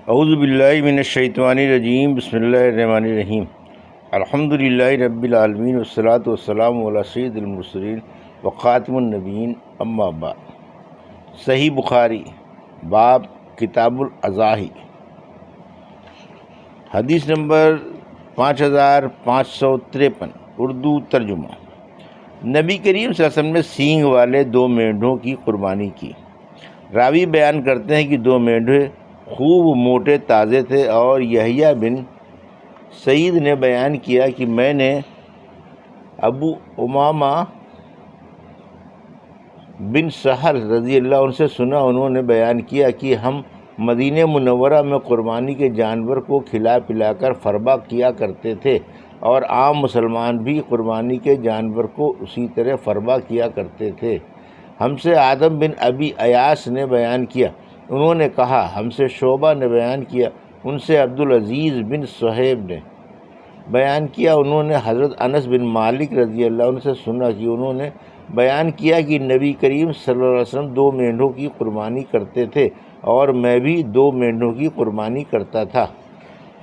اعوذ باللہ من الشیطان الرجیم، بسم اللہ الرحمن الرحیم۔ الحمد للہ رب العالمین والصلاة والسلام علی سید المرسلین وخاتم النبیین، اما بعد۔ صحیح بخاری، باب کتاب الاضاحی، حدیث نمبر 5553، اردو ترجمہ۔ نبی کریم صلی اللہ علیہ وسلم نے سینگ والے 2 مینڈھوں کی قربانی کی۔ راوی بیان کرتے ہیں کہ 2 مینڈھے خوب موٹے تازے تھے، اور یحییٰ بن سعید نے بیان کیا کہ میں نے ابو امامہ بن سہل رضی اللہ عنہ سے سنا، انہوں نے بیان کیا کہ ہم مدینہ منورہ میں قربانی کے جانور کو کھلا پلا کر فربہ کیا کرتے تھے، اور عام مسلمان بھی قربانی کے جانور کو اسی طرح فربہ کیا کرتے تھے۔ ہم سے آدم بن ابی ایاس نے بیان کیا، انہوں نے کہا ہم سے شعبہ نے بیان کیا، ان سے عبدالعزیز بن صہیب نے بیان کیا، انہوں نے حضرت انس بن مالک رضی اللہ عنہ سے سنا کہ انہوں نے بیان کیا کہ نبی کریم صلی اللہ علیہ وسلم 2 مینڈھوں کی قربانی کرتے تھے، اور میں بھی 2 مینڈھوں کی قربانی کرتا تھا۔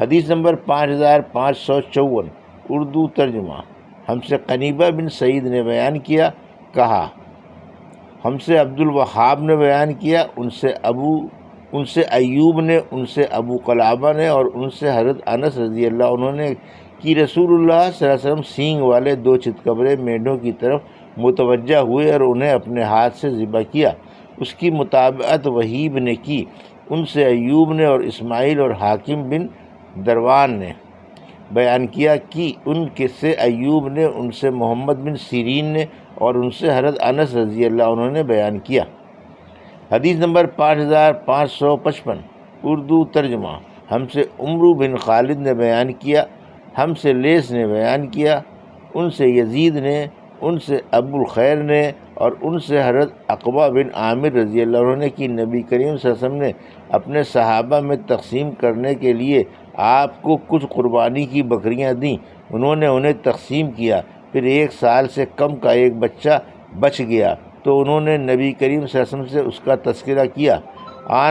حدیث نمبر 5554، اردو ترجمہ۔ ہم سے قنیبہ بن سعید نے بیان کیا، کہا ہم سے عبد الوہاب نے بیان کیا، ان سے ایوب نے، ان سے ابو قلابہ نے، اور ان سے حضرت انس رضی اللہ عنہ نے کہ رسول اللہ صلی اللہ علیہ وسلم سینگ والے 2 چتکبرے مینڈھوں کی طرف متوجہ ہوئے اور انہیں اپنے ہاتھ سے ذبح کیا۔ اس کی متابعت وہیب نے کی، ان سے ایوب نے اور اسماعیل اور حاکم بن دروان نے بیان کیا کہ ان سے ایوب نے، ان سے محمد بن سیرین نے، اور ان سے حضرت انس رضی اللہ عنہ نے بیان کیا۔ حدیث نمبر 5555، اردو ترجمہ۔ ہم سے عمرو بن خالد نے بیان کیا، ہم سے لیث نے بیان کیا، ان سے یزید نے، ان سے ابو الخیر نے، اور ان سے حضرت عقبہ بن عامر رضی اللہ عنہ نے کہ نبی کریم صلی اللہ علیہ وسلم نے اپنے صحابہ میں تقسیم کرنے کے لیے آپ کو کچھ قربانی کی بکریاں دیں، انہوں نے انہیں تقسیم کیا، پھر 1 سال سے کم کا ایک بچہ بچ گیا تو انہوں نے نبی کریم صلی اللہ علیہ وسلم سے اس کا تذکرہ کیا۔ آن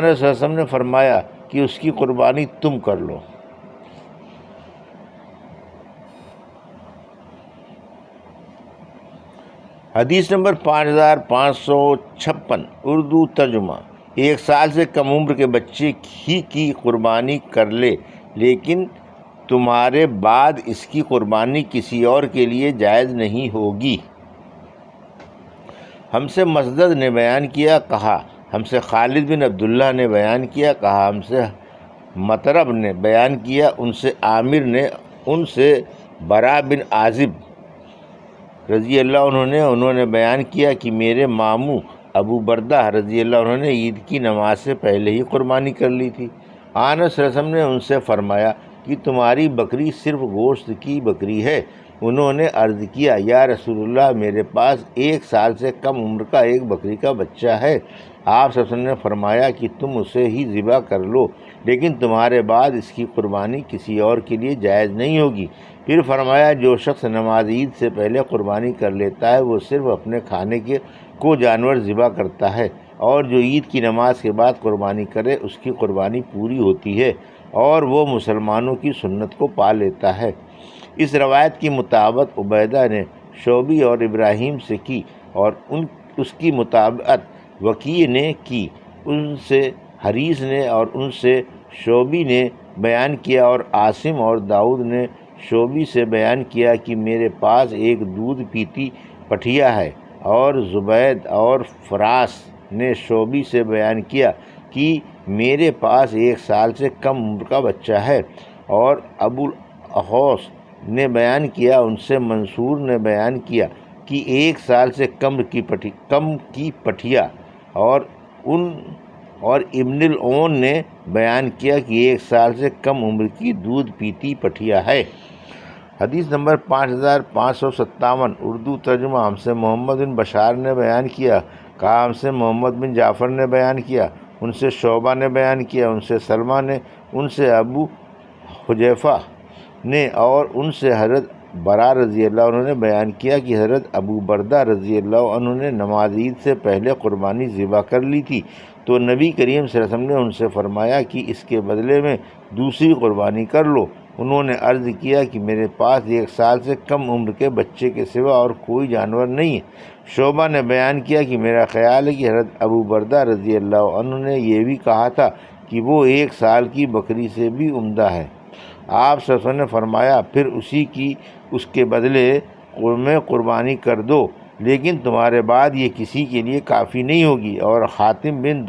صلی اللہ علیہ وسلم نے فرمایا کہ اس کی قربانی تم کر لو۔ حدیث نمبر 5556، اردو ترجمہ۔ 1 سال سے کم عمر کے بچے ہی کی قربانی کر لے، لیکن تمہارے بعد اس کی قربانی کسی اور کے لیے جائز نہیں ہوگی۔ ہم سے مسدد نے بیان کیا، کہا ہم سے خالد بن عبداللہ نے بیان کیا، کہا ہم سے مطرب نے بیان کیا، ان سے عامر نے، ان سے برا بن عازب رضی اللہ عنہ نے، انہوں نے بیان کیا کہ میرے ماموں ابو بردہ رضی اللہ عنہ نے عید کی نماز سے پہلے ہی قربانی کر لی تھی۔ آن صلی اللہ علیہ وسلم نے ان سے فرمایا کہ تمہاری بکری صرف گوشت کی بکری ہے۔ انہوں نے عرض کیا، یا رسول اللہ، میرے پاس 1 سال سے کم عمر کا ایک بکری کا بچہ ہے۔ آپ صلی اللہ علیہ وسلم نے فرمایا کہ تم اسے ہی ذبح کر لو، لیکن تمہارے بعد اس کی قربانی کسی اور کے لیے جائز نہیں ہوگی۔ پھر فرمایا، جو شخص نماز عید سے پہلے قربانی کر لیتا ہے وہ صرف اپنے کھانے کو جانور ذبح کرتا ہے، اور جو عید کی نماز کے بعد قربانی کرے اس کی قربانی پوری ہوتی ہے، اور وہ مسلمانوں کی سنت کو پا لیتا ہے۔ اس روایت کی مطابقت عبیدہ نے شعبی اور ابراہیم سے کی، اور اس کی مطابقت وکیع نے کی، ان سے حریث نے اور ان سے شعبی نے بیان کیا، اور عاصم اور داؤد نے شعبی سے بیان کیا کہ میرے پاس ایک دودھ پیتی پٹھیا ہے، اور زبید اور فراس نے شعبی سے بیان کیا کہ میرے پاس 1 سال سے کم عمر کا بچہ ہے، اور ابو الاحوص نے بیان کیا، ان سے منصور نے بیان کیا کہ 1 سال سے کم کی پٹھیا، اور ابن العون نے بیان کیا کہ 1 سال سے کم عمر کی دودھ پیتی پٹھیا ہے۔ حدیث نمبر 5557، اردو ترجمہ۔ ہم سے محمد بن بشار نے بیان کیا، کہا ہم سے محمد بن جعفر نے بیان کیا، ان سے شعبہ نے بیان کیا، ان سے سلمہ نے، ان سے ابو حذیفہ نے، اور ان سے حضرت برا رضی اللہ عنہ نے بیان کیا کہ حضرت ابو بردہ رضی اللہ عنہ نے نماز عید سے پہلے قربانی ذبح کر لی تھی، تو نبی کریم صلی اللہ علیہ وسلم نے ان سے فرمایا کہ اس کے بدلے میں دوسری قربانی کر لو۔ انہوں نے عرض کیا کہ میرے پاس 1 سال سے کم عمر کے بچے کے سوا اور کوئی جانور نہیں ہے۔ شعبہ نے بیان کیا کہ میرا خیال ہے کہ حضرت ابو بردہ رضی اللہ عنہ نے یہ بھی کہا تھا کہ وہ 1 سال کی بکری سے بھی عمدہ ہے۔ آپ صلی اللہ علیہ وسلم نے فرمایا پھر اس کے بدلے میں قربانی کر دو، لیکن تمہارے بعد یہ کسی کے لیے کافی نہیں ہوگی۔ اور حاتم بن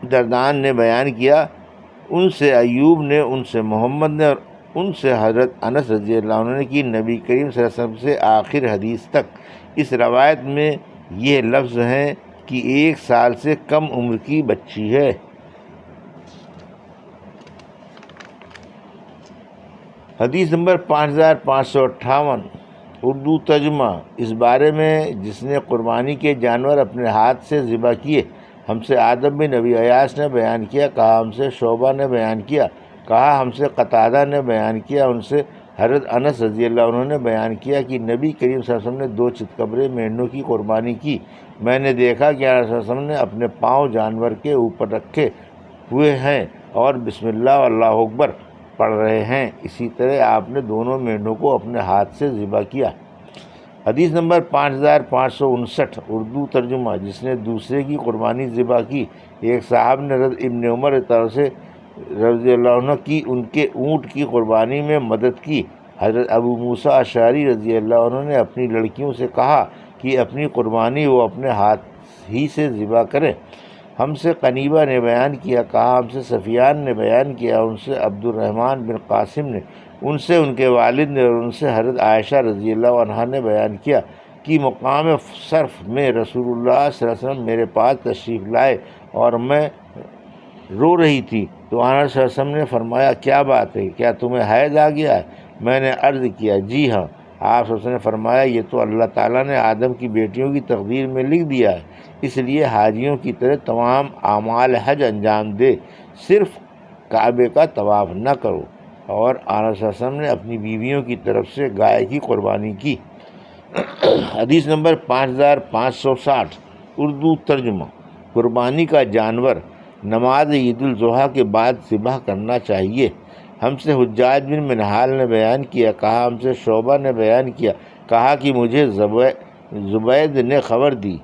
دردان نے بیان کیا، ان سے ایوب نے، ان سے محمد نے، اور ان سے حضرت انس رضی اللہ عنہ نے کہ نبی کریم صلی اللہ علیہ وسلم سے آخر حدیث تک۔ اس روایت میں یہ لفظ ہیں کہ 1 سال سے کم عمر کی بچی ہے۔ حدیث نمبر 5558 اردو ترجمہ۔ اس بارے میں جس نے قربانی کے جانور اپنے ہاتھ سے ذبح کیے، ہم سے آدم بن ابی ایاس نے بیان کیا، کہا ہم سے شعبہ نے بیان کیا، کہا ہم سے قتادہ نے بیان کیا، ان سے حضرت انس رضی اللہ عنہ نے بیان کیا کہ نبی کریم صلی اللہ علیہ وسلم نے 2 چتکبرے مینڈوں کی قربانی کی۔ میں نے دیکھا کہ آپ صلی اللہ علیہ وسلم نے اپنے پاؤں جانور کے اوپر رکھے ہوئے ہیں اور بسم اللہ و اللہ اکبر پڑھ رہے ہیں۔ اسی طرح آپ نے دونوں مینڈوں کو اپنے ہاتھ سے ذبح کیا۔ حدیث نمبر 5559 اردو ترجمہ۔ جس نے دوسرے کی قربانی ذبح کی، ایک صاحب نے حضرت ابن عمر سے رضی اللہ عنہ کی ان کے اونٹ کی قربانی میں مدد کی۔ حضرت ابو موسیٰ اشعری رضی اللہ عنہ نے اپنی لڑکیوں سے کہا کہ اپنی قربانی وہ اپنے ہاتھ ہی سے ذبح کریں۔ ہم سے قنیبہ نے بیان کیا، کہا ہم سے سفیان نے بیان کیا، ان سے عبد الرحمن بن قاسم نے، ان سے ان کے والد نے، اور ان سے حضرت عائشہ رضی اللہ عنہا نے بیان کیا کہ مقام صرف میں رسول اللہ صلی اللہ علیہ وسلم میرے پاس تشریف لائے اور میں رو رہی تھی، تو آنظر صلی اللہ علیہ وسلم نے فرمایا کیا بات ہے، کیا تمہیں حیض آ گیا ہے؟ میں نے عرض کیا جی ہاں۔ آپ صلی اللہ علیہ وسلم نے فرمایا یہ تو اللہ تعالیٰ نے آدم کی بیٹیوں کی تقدیر میں لکھ دیا ہے، اس لیے حاجیوں کی طرح تمام اعمال حج انجام دے، صرف کعبے کا طواف نہ کرو۔ اور آنظر صلی اللہ علیہ وسلم نے اپنی بیویوں کی طرف سے گائے کی قربانی کی۔ حدیث نمبر 5560 اردو ترجمہ۔ قربانی کا جانور نماز عید الاضحیٰ کے بعد ذبح کرنا چاہیے۔ ہم سے حجاج بن منہال نے بیان کیا، کہا ہم سے شعبہ نے بیان کیا، کہا کہ مجھے زبید نے خبر دی،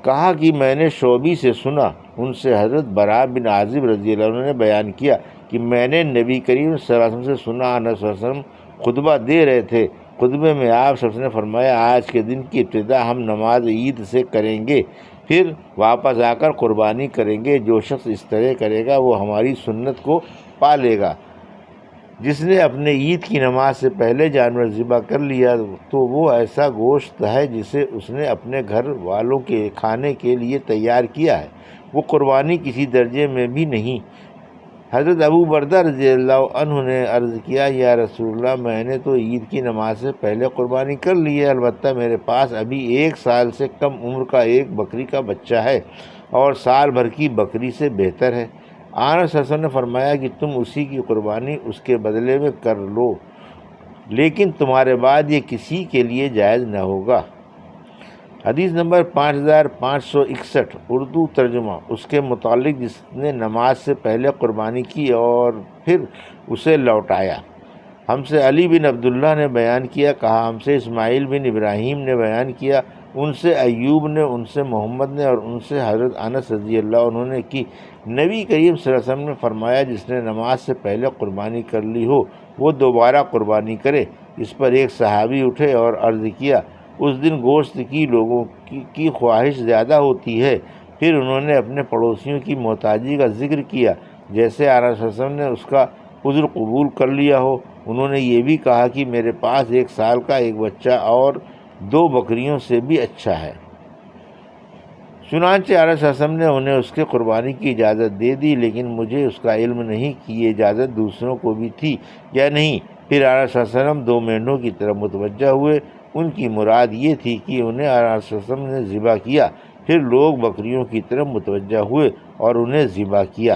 کہا کہ میں نے شعبی سے سنا، ان سے حضرت براء بن عازب رضی اللہ عنہ نے بیان کیا کہ میں نے نبی کریم صلی اللہ علیہ وسلم سے سنا، انس صلی اللہ علیہ وسلم خطبہ دے رہے تھے، خطبے میں آپ صلی اللہ علیہ وسلم نے فرمایا آج کے دن کی ابتدا ہم نماز عید سے کریں گے، پھر واپس آ کر قربانی کریں گے، جو شخص اس طرح کرے گا وہ ہماری سنت کو پا لے گا۔ جس نے اپنے عید کی نماز سے پہلے جانور ذبح کر لیا تو وہ ایسا گوشت ہے جسے اس نے اپنے گھر والوں کے کھانے کے لیے تیار کیا ہے، وہ قربانی کسی درجے میں بھی نہیں۔ حضرت ابو بردہ رضی اللہ عنہ نے عرض کیا یا رسول اللہ میں نے تو عید کی نماز سے پہلے قربانی کر لی ہے، البتہ میرے پاس ابھی 1 سال سے کم عمر کا ایک بکری کا بچہ ہے اور سال بھر کی بکری سے بہتر ہے۔ آنظر صلی اللہ علیہ وسلم نے فرمایا کہ تم اسی کی قربانی اس کے بدلے میں کر لو، لیکن تمہارے بعد یہ کسی کے لیے جائز نہ ہوگا۔ حدیث نمبر 5561 اردو ترجمہ۔ اس کے متعلق جس نے نماز سے پہلے قربانی کی اور پھر اسے لوٹایا۔ ہم سے علی بن عبداللہ نے بیان کیا، کہا ہم سے اسماعیل بن ابراہیم نے بیان کیا، ان سے ایوب نے، ان سے محمد نے، اور ان سے حضرت انس رضی اللہ عنہ نے کہ نبی کریم صلی اللہ علیہ وسلم نے فرمایا جس نے نماز سے پہلے قربانی کر لی ہو وہ دوبارہ قربانی کرے۔ اس پر ایک صحابی اٹھے اور عرض کیا اس دن گوشت کی لوگوں کی خواہش زیادہ ہوتی ہے۔ پھر انہوں نے اپنے پڑوسیوں کی محتاجی کا ذکر کیا، جیسے آنظر صلی اللہ علیہ وسلم نے اس کا عذر قبول کر لیا ہو۔ انہوں نے یہ بھی کہا کہ میرے پاس 1 سال کا ایک بچہ اور 2 بکریوں سے بھی اچھا ہے۔ چنانچہ آنظر صلی اللہ علیہ وسلم نے انہیں اس کے قربانی کی اجازت دے دی، لیکن مجھے اس کا علم نہیں کہ یہ اجازت دوسروں کو بھی تھی یا نہیں۔ پھر آنظر صلی اللہ علیہ وسلم 2 مینڈوں کی طرف متوجہ ہوئے، ان کی مراد یہ تھی کہ انہیں آنظر صلی اللہ علیہ وسلم نے ذبح کیا۔ پھر لوگ بکریوں کی طرف متوجہ ہوئے اور انہیں ذبح کیا۔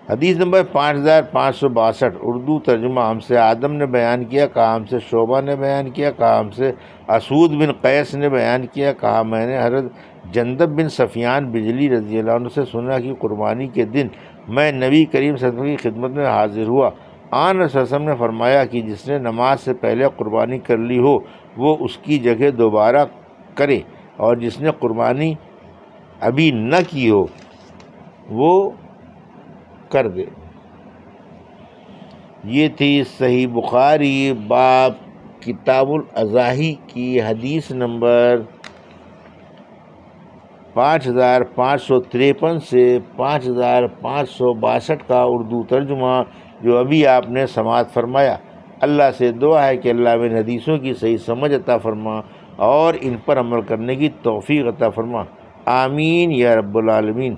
حدیث نمبر 5562 اردو ترجمہ۔ ہم سے آدم نے بیان کیا، کہا ہم سے شعبہ نے بیان کیا، کہا ہم سے اسود بن قیس نے بیان کیا، کہا میں نے حضرت جندب بن سفیان بجلی رضی اللہ عنہ سے سنا کہ قربانی کے دن میں نبی کریم صلی اللہ علیہ وسلم کی خدمت میں حاضر ہوا۔ آن رسول صلی اللہ علیہ وسلم نے فرمایا کہ جس نے نماز سے پہلے قربانی کر لی ہو وہ اس کی جگہ دوبارہ کرے، اور جس نے قربانی ابھی نہ کی ہو وہ کر دے۔ یہ تھی صحیح بخاری باب کتاب الاضاحی کی حدیث نمبر 5553 سے 5562 کا اردو ترجمہ، جو ابھی آپ نے سماعت فرمایا۔ اللہ سے دعا ہے کہ اللہ ان حدیثوں کی صحیح سمجھ عطا فرما اور ان پر عمل کرنے کی توفیق عطا فرما، آمین یا رب العالمین۔